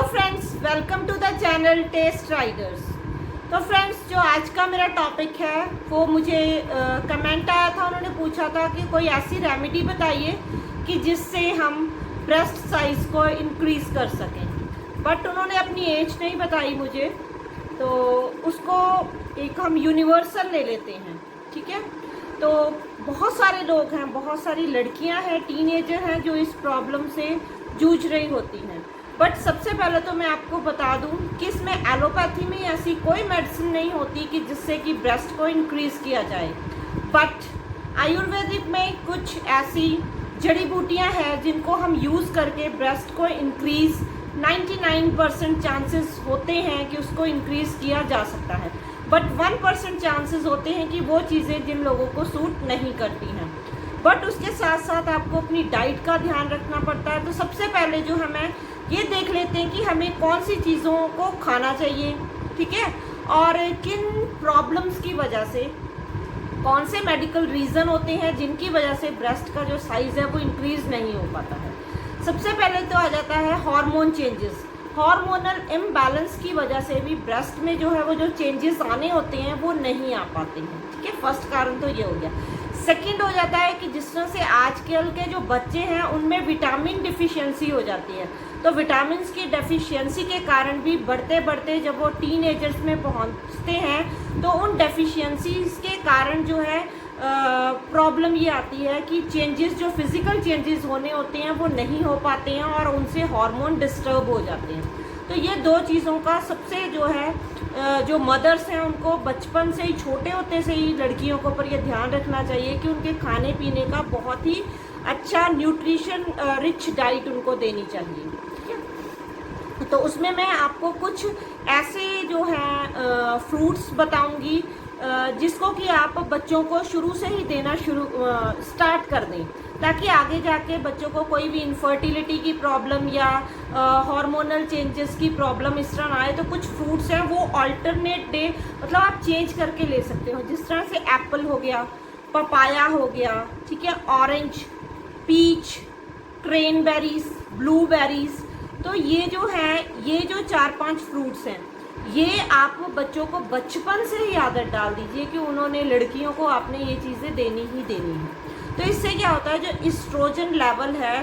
Friends, welcome to the channel test riders. तो friends, जो आज का मेरा टॉपिक है वो मुझे कमेंट आया था, उन्होंने पूछा था कि कोई ऐसी रेमेडी बताइए कि जिससे हम ब्रेस्ट साइज को इंक्रीज़ कर सकें। बट उन्होंने अपनी एज नहीं बताई मुझे, तो उसको एक हम यूनिवर्सल ले लेते हैं। ठीक है, तो बहुत सारे लोग हैं, बहुत सारी लड़कियां हैं, टीनेजर हैं जो इस प्रॉब्लम से जूझ रही होती हैं। बट सबसे पहले तो मैं आपको बता दूं कि इसमें एलोपैथी में ऐसी कोई मेडिसिन नहीं होती कि जिससे कि ब्रेस्ट को इंक्रीज़ किया जाए। बट आयुर्वेदिक में कुछ ऐसी जड़ी बूटियां हैं जिनको हम यूज़ करके ब्रेस्ट को इंक्रीज़ 99% चांसेस होते हैं कि उसको इंक्रीज़ किया जा सकता है। बट 1% चांसेस होते हैं कि वो चीज़ें जिन लोगों को सूट नहीं करती हैं। बट उसके साथ साथ आपको अपनी डाइट का ध्यान रखना पड़ता है। तो सबसे पहले जो हमें ये देख लेते हैं कि हमें कौन सी चीज़ों को खाना चाहिए, ठीक है, और किन प्रॉब्लम्स की वजह से, कौन से मेडिकल रीज़न होते हैं जिनकी वजह से ब्रेस्ट का जो साइज़ है वो इंक्रीज़ नहीं हो पाता है। सबसे पहले तो आ जाता है हार्मोन चेंजेस। हार्मोनल इम्बैलेंस की वजह से भी ब्रेस्ट में जो है वो जो चेंजेस आने होते हैं वो नहीं आ पाते हैं। ठीक है, फर्स्ट कारण तो ये हो गया। सेकंड हो जाता है कि जिस तरह से आजकल के जो बच्चे हैं उनमें विटामिन डिफिशियंसी हो जाती है। तो विटामिन की डेफिशिएंसी के कारण भी बढ़ते बढ़ते जब वो टीनेजर्स में पहुंचते हैं तो उन डेफिशिएंसीज के कारण जो है प्रॉब्लम ये आती है कि चेंजेस, जो फिजिकल चेंजेस होने होते हैं वो नहीं हो पाते हैं और उनसे हार्मोन डिस्टर्ब हो जाते हैं। तो ये दो चीज़ों का सबसे जो है जो मदर्स हैं उनको बचपन से ही, छोटे होते से ही लड़कियों को पर ये ध्यान रखना चाहिए कि उनके खाने पीने का बहुत ही अच्छा न्यूट्रिशन रिच डाइट उनको देनी चाहिए। ठीक है, तो उसमें मैं आपको कुछ ऐसे जो है फ्रूट्स बताऊंगी जिसको कि आप बच्चों को शुरू से ही देना स्टार्ट कर दें, ताकि आगे जाके बच्चों को कोई भी इनफर्टिलिटी की प्रॉब्लम या हार्मोनल चेंजेस की प्रॉब्लम इस तरह ना आए। तो कुछ फ्रूट्स हैं वो अल्टरनेट डे, मतलब आप चेंज करके ले सकते हो, जिस तरह से एप्पल हो गया, पपाया हो गया, ठीक है, ऑरेंज, पीच, क्रेनबेरीज, ब्लूबेरीज। तो ये जो है, ये जो 4-5 फ्रूट्स हैं, ये आप बच्चों को बचपन से ही आदत डाल दीजिए कि उन्होंने, लड़कियों को आपने ये चीज़ें देनी ही देनी है। तो इससे क्या होता है, जो एस्ट्रोजन लेवल है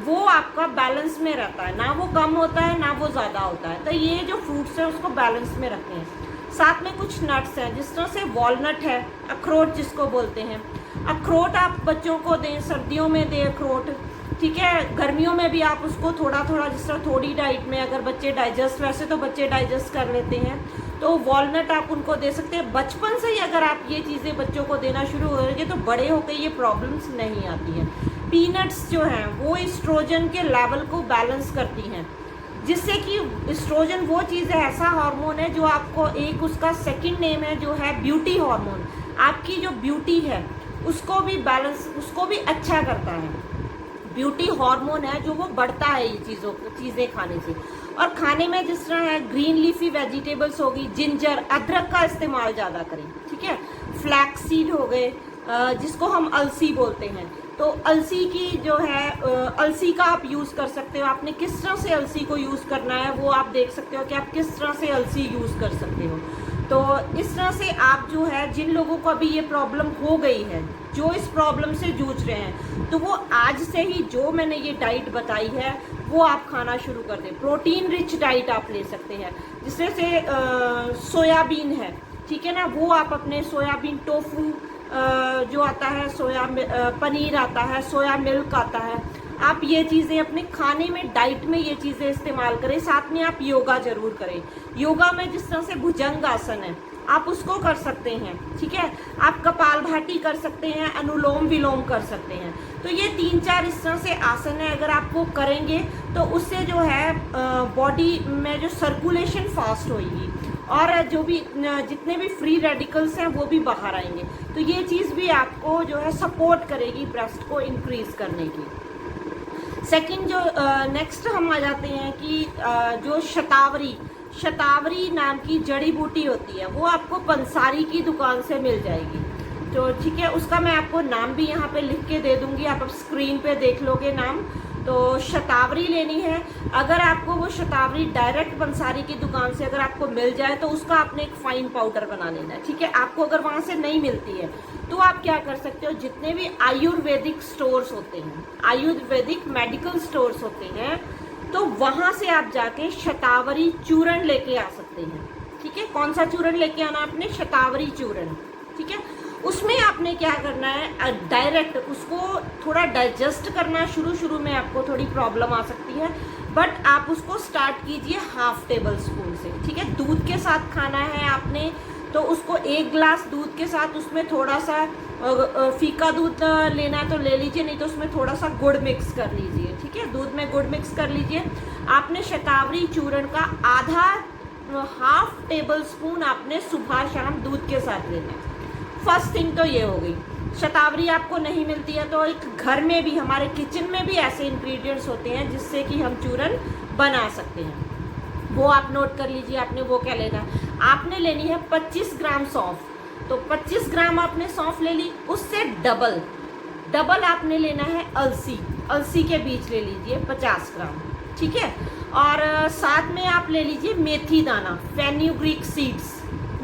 वो आपका बैलेंस में रहता है, ना वो कम होता है ना वो ज़्यादा होता है। तो ये जो फ्रूट्स हैं उसको बैलेंस में रखते हैं। साथ में कुछ नट्स हैं, जिस तरह से वॉलनट है, अखरोट जिसको बोलते हैं, अखरोट आप बच्चों को दें, सर्दियों में दें अखरोट। ठीक है, गर्मियों में भी आप उसको थोड़ा थोड़ा, जिस तरह थोड़ी डाइट में अगर बच्चे डाइजेस्ट, वैसे तो बच्चे डाइजेस्ट कर लेते हैं, तो वॉलनट आप उनको दे सकते हैं। बचपन से ही अगर आप ये चीज़ें बच्चों को देना शुरू करेंगे तो बड़े होकर ये प्रॉब्लम्स नहीं आती हैं। पीनट्स जो हैं वो एस्ट्रोजन के लेवल को बैलेंस करती हैं, जिससे कि एस्ट्रोजन वो चीज़ है, ऐसा हार्मोन है जो आपको, एक उसका सेकंड नेम है जो है ब्यूटी हार्मोन, आपकी जो ब्यूटी है उसको भी बैलेंस, उसको भी अच्छा करता है। ब्यूटी हार्मोन है जो वो बढ़ता है ये चीज़ें खाने से। और खाने में जिस तरह है, ग्रीन लीफी वेजिटेबल्स होगी, जिंजर, अदरक का इस्तेमाल ज़्यादा करें। ठीक है, फ्लैक्स सीड हो गए जिसको हम अलसी बोलते हैं, तो अलसी की जो है, अलसी का आप यूज़ कर सकते हो। आपने किस तरह से अलसी को यूज़ करना है वो आप देख सकते हो कि आप किस तरह से अलसी यूज़ कर सकते हो। तो इस तरह से आप जो है, जिन लोगों को अभी ये प्रॉब्लम हो गई है, जो इस प्रॉब्लम से जूझ रहे हैं, तो वो आज से ही जो मैंने ये डाइट बताई है वो आप खाना शुरू कर दें। प्रोटीन रिच डाइट आप ले सकते हैं, जिसमें से सोयाबीन है, ठीक है ना, वो आप अपने सोयाबीन टोफू जो आता है, पनीर आता है, सोया मिल्क आता है, आप ये चीज़ें अपने खाने में, डाइट में ये चीज़ें इस्तेमाल करें। साथ में आप योगा जरूर करें। योगा में जिस तरह से भुजंग आसन है आप उसको कर सकते हैं। ठीक है, आप कपालभाति कर सकते हैं, अनुलोम विलोम कर सकते हैं। तो ये 3-4 इस तरह से आसन है, अगर आप वो करेंगे तो उससे जो है बॉडी में जो सर्कुलेशन फास्ट होगी और जो भी जितने भी फ्री रेडिकल्स हैं वो भी बाहर आएंगे। तो ये चीज़ भी आपको जो है सपोर्ट करेगी ब्रेस्ट को इंक्रीज करने की। सेकंड जो नेक्स्ट हम आ जाते हैं कि जो शतावरी नाम की जड़ी बूटी होती है वो आपको पंसारी की दुकान से मिल जाएगी। तो ठीक है, उसका मैं आपको नाम भी यहाँ पे लिख के दे दूंगी, आप स्क्रीन पे देख लोगे नाम। तो शतावरी लेनी है। अगर आपको वो शतावरी डायरेक्ट बंसारी की दुकान से अगर आपको मिल जाए तो उसका आपने एक फाइन पाउडर बना लेना है, ठीक है। आपको अगर वहाँ से नहीं मिलती है तो आप क्या कर सकते हो, जितने भी आयुर्वेदिक स्टोर्स होते हैं, आयुर्वेदिक मेडिकल स्टोर्स होते हैं, तो वहाँ से आप जाके शतावरी चूर्ण लेके आ सकते हैं, ठीक है। कौन सा चूर्ण लेके आना आपने, शतावरी चूर्ण, ठीक है। उसमें आपने क्या करना है, डायरेक्ट उसको थोड़ा डाइजेस्ट करना, शुरू में आपको थोड़ी प्रॉब्लम आ सकती है, बट आप उसको स्टार्ट कीजिए हाफ टेबल स्पून से, ठीक है। दूध के साथ खाना है आपने, तो उसको 1 गिलास दूध के साथ उसमें थोड़ा सा फीका दूध लेना है तो ले लीजिए, नहीं तो उसमें थोड़ा सा गुड़ मिक्स कर लीजिए, ठीक है। दूध में गुड़ मिक्स कर लीजिए। आपने शतावरी चूर्ण का आधा हाफ टेबल स्पून आपने सुबह शाम दूध के साथ लेना है। फर्स्ट थिंग तो ये हो गई। शतावरी आपको नहीं मिलती है तो एक घर में भी, हमारे किचन में भी ऐसे इंग्रेडिएंट्स होते हैं जिससे कि हम चूर्ण बना सकते हैं, वो आप नोट कर लीजिए। आपने वो क्या लेना है, आपने लेनी है 25 ग्राम सौंफ, तो 25 ग्राम आपने सौंफ ले ली, उससे डबल आपने लेना है अलसी के बीज ले लीजिए 50 ग्राम, ठीक है। और साथ में आप ले लीजिए मेथी दाना, फेन्यूग्रीक सीड्स,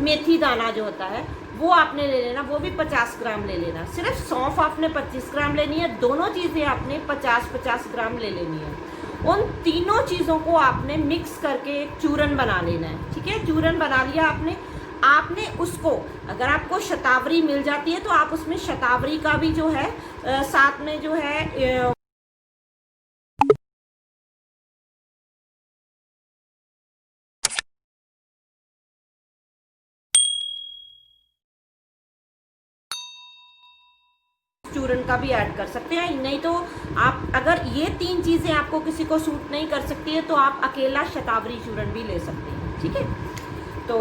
मेथी दाना जो होता है वो आपने ले लेना, वो भी 50 ग्राम ले लेना। सिर्फ सौंफ आपने 25 ग्राम लेनी है, दोनों चीज़ें आपने 50-50 ग्राम ले लेनी है। उन तीनों चीज़ों को आपने मिक्स करके एक चूर्ण बना लेना है, ठीक है। चूर्ण बना लिया आपने उसको, अगर आपको शतावरी मिल जाती है तो आप उसमें शतावरी का भी जो है साथ में जो है चूर्ण का भी ऐड कर सकते हैं। नहीं तो आप, अगर ये 3 चीज़ें आपको किसी को सूट नहीं कर सकती है तो आप अकेला शतावरी चूर्ण भी ले सकते हैं, ठीक है। तो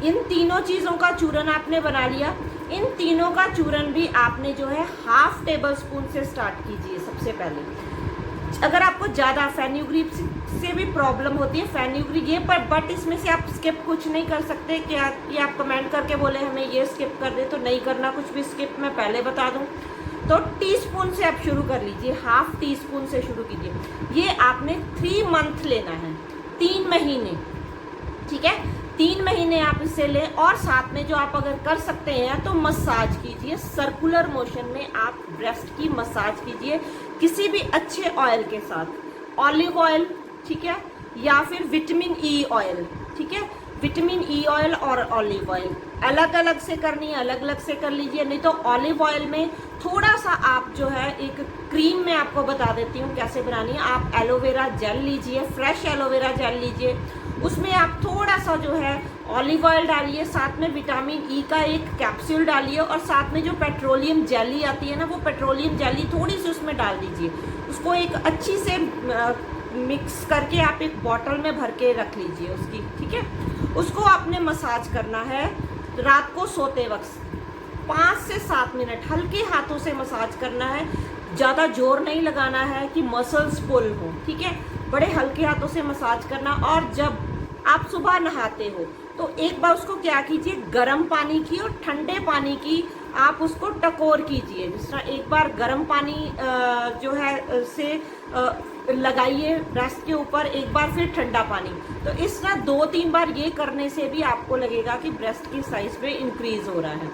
इन तीनों चीज़ों का चूर्ण आपने बना लिया। इन तीनों का चूर्ण भी आपने जो है हाफ टेबल स्पून से स्टार्ट कीजिए सबसे पहले। अगर आपको ज़्यादा फेन्यूग्रीक से भी प्रॉब्लम होती है, फेन्यूग्रीक ये पर, बट इसमें से आप स्किप कुछ नहीं कर सकते कि आप कमेंट करके बोले हमें ये स्किप कर दे, तो नहीं करना कुछ भी स्किप, मैं पहले बता दूं। तो टीस्पून से आप शुरू कर लीजिए, हाफ टी स्पून से शुरू कीजिए। ये आपने 3 मंथ लेना है, 3 महीने, ठीक है। 3 महीने आप इसे लें। और साथ में जो आप अगर कर सकते हैं तो मसाज कीजिए, सर्कुलर मोशन में आप ब्रेस्ट की मसाज कीजिए किसी भी अच्छे ऑयल के साथ, ऑलिव ऑयल, ठीक है, या फिर विटामिन ई ऑयल, ठीक है। विटामिन ई ऑयल और ऑलिव ऑयल अलग अलग से करनी है, अलग अलग से कर लीजिए। नहीं तो ऑलिव ऑयल में थोड़ा सा आप जो है एक क्रीम में आपको बता देती हूँ कैसे बनानी है। आप एलोवेरा जेल लीजिए, फ्रेश एलोवेरा जेल लीजिए, उसमें आप थोड़ा सा जो है ऑलिव ऑयल डालिए, साथ में विटामिन ई का एक कैप्सूल डालिए, और साथ में जो पेट्रोलियम जेली आती है ना, वो पेट्रोलियम जेली थोड़ी सी उसमें डाल दीजिए। उसको एक अच्छी से मिक्स करके आप एक बॉटल में भर के रख लीजिए उसकी, ठीक है। उसको आपने मसाज करना है रात को सोते वक्त 5 से 7 मिनट हल्के हाथों से मसाज करना है। ज़्यादा जोर नहीं लगाना है कि मसल्स पुल हो, ठीक है। बड़े हल्के हाथों से मसाज करना। और जब आप सुबह नहाते हो तो एक बार उसको क्या कीजिए, गर्म पानी की और ठंडे पानी की आप उसको टकोर कीजिए। जिस तरह एक बार गर्म पानी जो है से लगाइए ब्रेस्ट के ऊपर, एक बार फिर ठंडा पानी। तो इस तरह 2-3 बार ये करने से भी आपको लगेगा कि ब्रेस्ट की साइज पे इंक्रीज हो रहा है।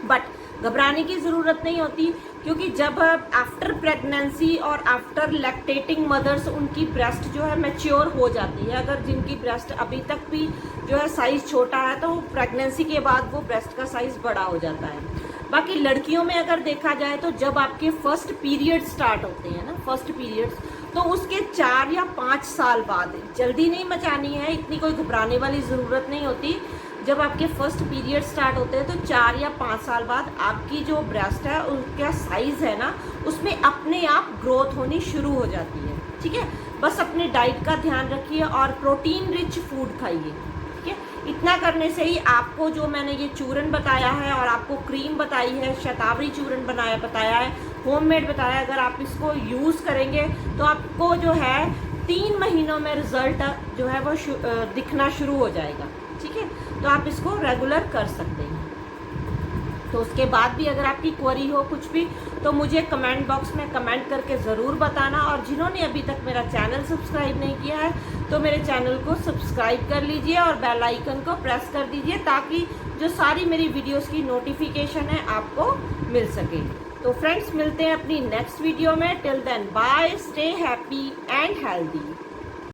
बट घबराने की ज़रूरत नहीं होती, क्योंकि जब आफ्टर प्रेगनेंसी और आफ्टर लैक्टेटिंग मदर्स उनकी ब्रेस्ट जो है मैच्योर हो जाती है। अगर जिनकी ब्रेस्ट अभी तक भी जो है साइज़ छोटा है तो प्रेगनेंसी के बाद वो ब्रेस्ट का साइज़ बड़ा हो जाता है। बाकी लड़कियों में अगर देखा जाए तो जब आपके फर्स्ट पीरियड स्टार्ट होते हैं ना, फर्स्ट पीरियड्स, तो उसके 4 या 5 साल बाद, जल्दी नहीं मचानी है, इतनी कोई घबराने वाली ज़रूरत नहीं होती। जब आपके फर्स्ट पीरियड स्टार्ट होते हैं तो 4 या 5 साल बाद आपकी जो ब्रेस्ट है उसका साइज़ है ना, उसमें अपने आप ग्रोथ होनी शुरू हो जाती है, ठीक है। बस अपने डाइट का ध्यान रखिए और प्रोटीन रिच फूड खाइए, ठीक है। इतना करने से ही आपको जो मैंने ये चूर्ण बताया है और आपको क्रीम बताई है, शतावरी चूर्ण बताया है, होममेड बताया है, अगर आप इसको यूज़ करेंगे तो आपको जो है 3 महीनों में रिजल्ट जो है वो दिखना शुरू हो जाएगा, ठीक है। तो आप इसको रेगुलर कर सकते हैं। तो उसके बाद भी अगर आपकी क्वेरी हो कुछ भी तो मुझे कमेंट बॉक्स में कमेंट करके ज़रूर बताना। और जिन्होंने अभी तक मेरा चैनल सब्सक्राइब नहीं किया है तो मेरे चैनल को सब्सक्राइब कर लीजिए और बेल आइकन को प्रेस कर दीजिए, ताकि जो सारी मेरी वीडियोस की नोटिफिकेशन है आपको मिल सके। तो फ्रेंड्स, मिलते हैं अपनी नेक्स्ट वीडियो में। Till then bye, stay happy and healthy.